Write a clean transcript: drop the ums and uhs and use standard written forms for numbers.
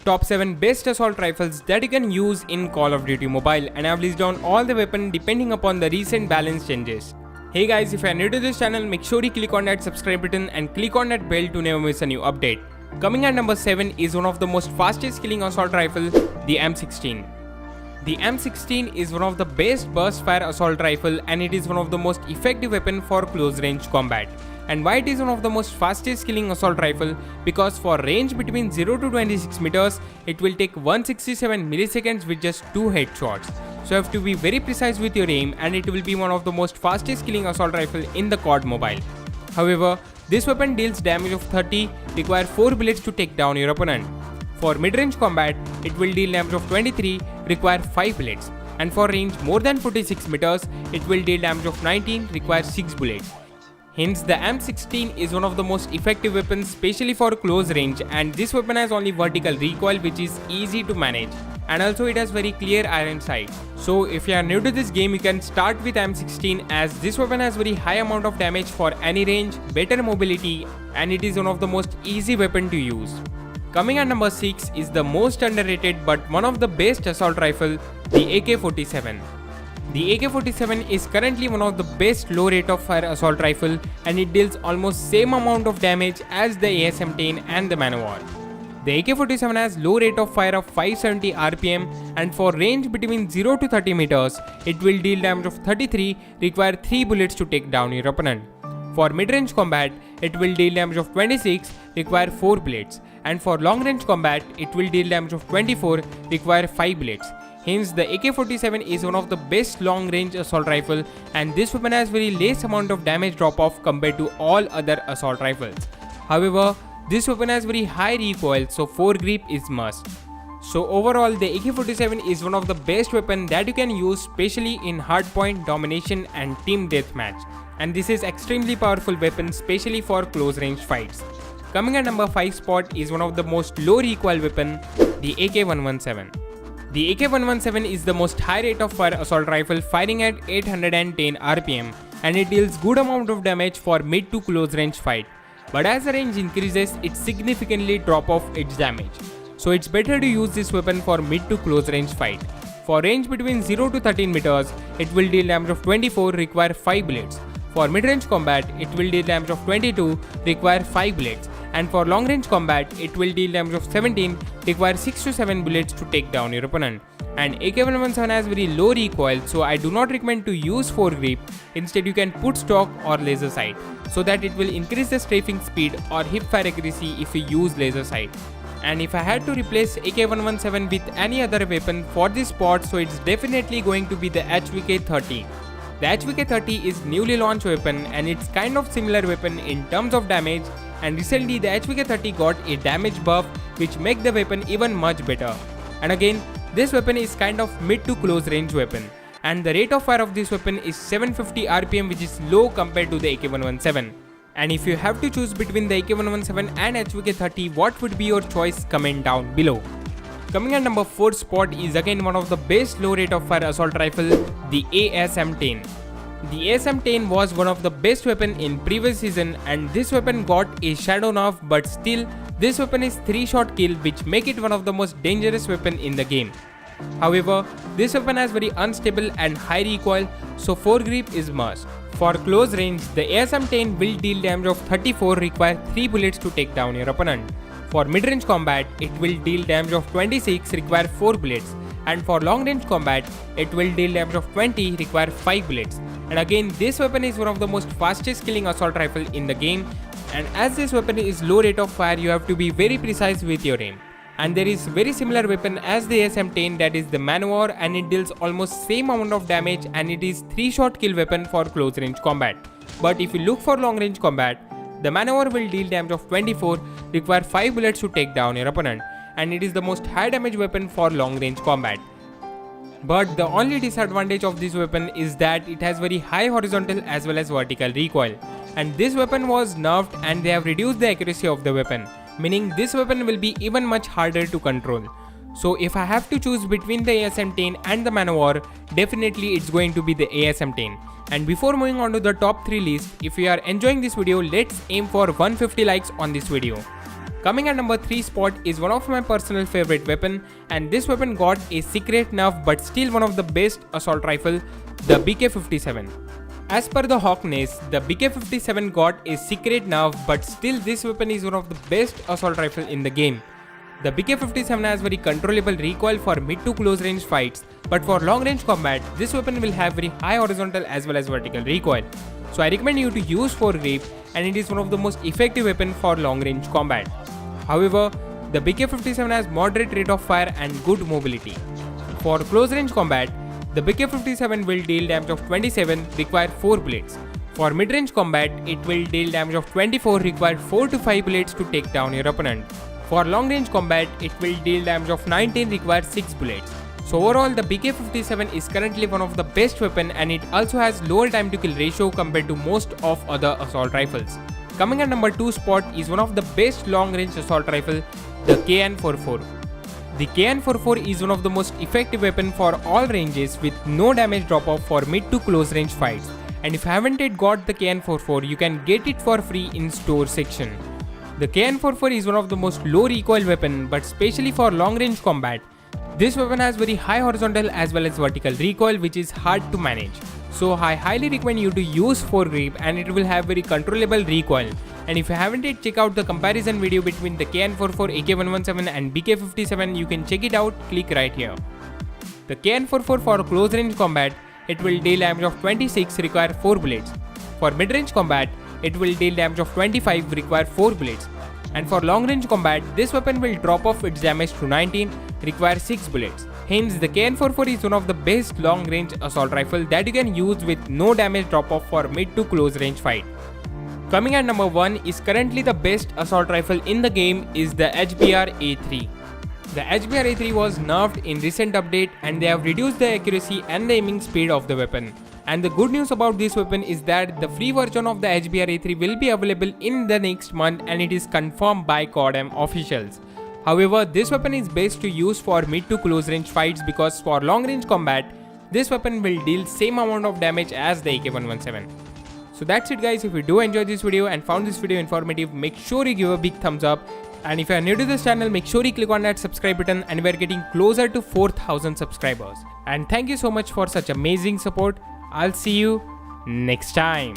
top 7 best assault rifles that you can use in Call of Duty Mobile, and I've listed down all the weapons depending upon the recent balance changes. Hey guys, if you are new to this channel, make sure you click on that subscribe button and click on that bell to never miss a new update. Coming at number 7 is one of the most fastest killing assault rifle, the M16. The M16 is one of the best burst fire assault rifle, and it is one of the most effective weapon for close range combat. And why it is one of the most fastest killing assault rifle? Because for range between 0 to 26 meters, it will take 167 milliseconds with just 2 headshots. So you have to be very precise with your aim, and it will be one of the most fastest killing assault rifle in the COD Mobile. However, this weapon deals damage of 30, require 4 bullets to take down your opponent. For mid-range combat, it will deal damage of 23, require 5 bullets. And for range more than 46 meters, it will deal damage of 19, require 6 bullets. Hence, the M16 is one of the most effective weapons, especially for close range, and this weapon has only vertical recoil, which is easy to manage, and also it has very clear iron sight. So if you are new to this game, you can start with M16, as this weapon has very high amount of damage for any range, better mobility, and it is one of the most easy weapon to use. Coming at number 6 is the most underrated but one of the best assault rifle, the AK-47. The AK-47 is currently one of the best low rate of fire assault rifle, and it deals almost same amount of damage as the ASM-10 and the Man-O-War. The AK-47 has low rate of fire of 570 RPM, and for range between 0 to 30 meters, it will deal damage of 33, require 3 bullets to take down your opponent. For mid-range combat, it will deal damage of 26, require 4 bullets, and for long-range combat, it will deal damage of 24, require 5 bullets. Hence, the AK-47 is one of the best long-range assault rifle, and this weapon has very less amount of damage drop-off compared to all other assault rifles. However, this weapon has very high recoil, so 4 grip is must. So overall, the AK-47 is one of the best weapon that you can use, especially in hardpoint, domination and team deathmatch. And this is extremely powerful weapon, especially for close range fights. Coming at number 5 spot is one of the most low recoil weapon, the AK-117. The AK-117 is the most high rate of fire assault rifle, firing at 810 RPM, and it deals good amount of damage for mid to close range fight. But as the range increases, it significantly drop off its damage. So it's better to use this weapon for mid to close range fight. For range between 0 to 13 meters, it will deal damage of 24, require 5 bullets. For mid-range combat, it will deal damage of 22, require 5 bullets. And for long-range combat, it will deal damage of 17, require 6 to 7 bullets to take down your opponent. And AK-117 has very low recoil, so I do not recommend to use 4 grip. Instead, you can put stock or laser sight, so that it will increase the strafing speed or hip fire accuracy if you use laser sight. And if I had to replace AK-117 with any other weapon for this spot, so it's definitely going to be the HVK-30. The HVK-30 is newly launched weapon, and it's kind of similar weapon in terms of damage, and recently the HVK-30 got a damage buff which make the weapon even much better. And again, this weapon is kind of mid to close range weapon, and the rate of fire of this weapon is 750 RPM, which is low compared to the AK-117. And if you have to choose between the AK-117 and HVK-30, what would be your choice? Comment down below. Coming at number 4 spot is again one of the best low rate of fire assault rifle, the ASM-10. The ASM-10 was one of the best weapon in previous season, and this weapon got a shadow nerf, but still this weapon is 3-shot kill, which make it one of the most dangerous weapon in the game. However, this weapon has very unstable and high recoil, so 4 grip is must. For close range, the ASM-10 will deal damage of 34, require 3 bullets to take down your opponent. For mid-range combat, it will deal damage of 26, require 4 bullets. And for long-range combat, it will deal damage of 20, require 5 bullets. And again, this weapon is one of the most fastest killing assault rifle in the game. And as this weapon is low rate of fire, you have to be very precise with your aim. And there is very similar weapon as the ASM-10, that is the Man-O-War, and it deals almost same amount of damage, and it is 3-shot kill weapon for close range combat. But if you look for long range combat, the Man-O-War will deal damage of 24, require 5 bullets to take down your opponent, and it is the most high damage weapon for long range combat. But the only disadvantage of this weapon is that it has very high horizontal as well as vertical recoil, and this weapon was nerfed and they have reduced the accuracy of the weapon, meaning this weapon will be even much harder to control. So if I have to choose between the ASM-10 and the Man-O-War, definitely it's going to be the ASM-10. And before moving on to the top 3 list, if you are enjoying this video, let's aim for 150 likes on this video. Coming at number 3 spot is one of my personal favorite weapon, and this weapon got a secret nerf but still one of the best assault rifle, the BK-57. As per the Hawkness, the BK-57 got a secret nerf but still this weapon is one of the best assault rifle in the game. The BK-57 has very controllable recoil for mid to close range fights, but for long range combat, this weapon will have very high horizontal as well as vertical recoil. So I recommend you to use foregrip, and it is one of the most effective weapon for long range combat. However, the BK-57 has moderate rate of fire and good mobility. For close range combat, the BK-57 will deal damage of 27, require 4 bullets. For mid range combat, it will deal damage of 24, require 4 to 5 bullets to take down your opponent. For long range combat, it will deal damage of 19, require 6 bullets. So overall, the BK-57 is currently one of the best weapon, and it also has lower time to kill ratio compared to most of other assault rifles. Coming at number 2 spot is one of the best long range assault rifle, the KN-44. The KN-44 is one of the most effective weapon for all ranges with no damage drop off for mid to close range fights. And if you haven't yet got the KN-44, you can get it for free in store section. The KN-44 is one of the most low recoil weapon, but especially for long range combat. This weapon has very high horizontal as well as vertical recoil, which is hard to manage. So I highly recommend you to use foregrip, and it will have very controllable recoil. And if you haven't yet check out the comparison video between the KN-44, AK-117 and BK-57, you can check it out, click right here. The KN-44 for close range combat, it will deal damage of 26, require 4 bullets. For mid range combat, it will deal damage of 25, require 4 bullets. And for long range combat, this weapon will drop off its damage to 19, require 6 bullets. Hence, the KN-44 is one of the best long range assault rifle that you can use with no damage drop off for mid to close range fight. Coming at number 1 is currently the best assault rifle in the game is the HBR-A3. The HBR-A3 was nerfed in recent update, and they have reduced the accuracy and the aiming speed of the weapon. And the good news about this weapon is that the free version of the HBR-A3 will be available in the next month, and it is confirmed by COD Mobile officials. However, this weapon is best to use for mid to close range fights because for long range combat, this weapon will deal same amount of damage as the AK-117. So that's it guys. If you do enjoy this video and found this video informative, make sure you give a big thumbs up. And if you are new to this channel, make sure you click on that subscribe button, and we are getting closer to 4,000 subscribers. And thank you so much for such amazing support. I'll see you next time.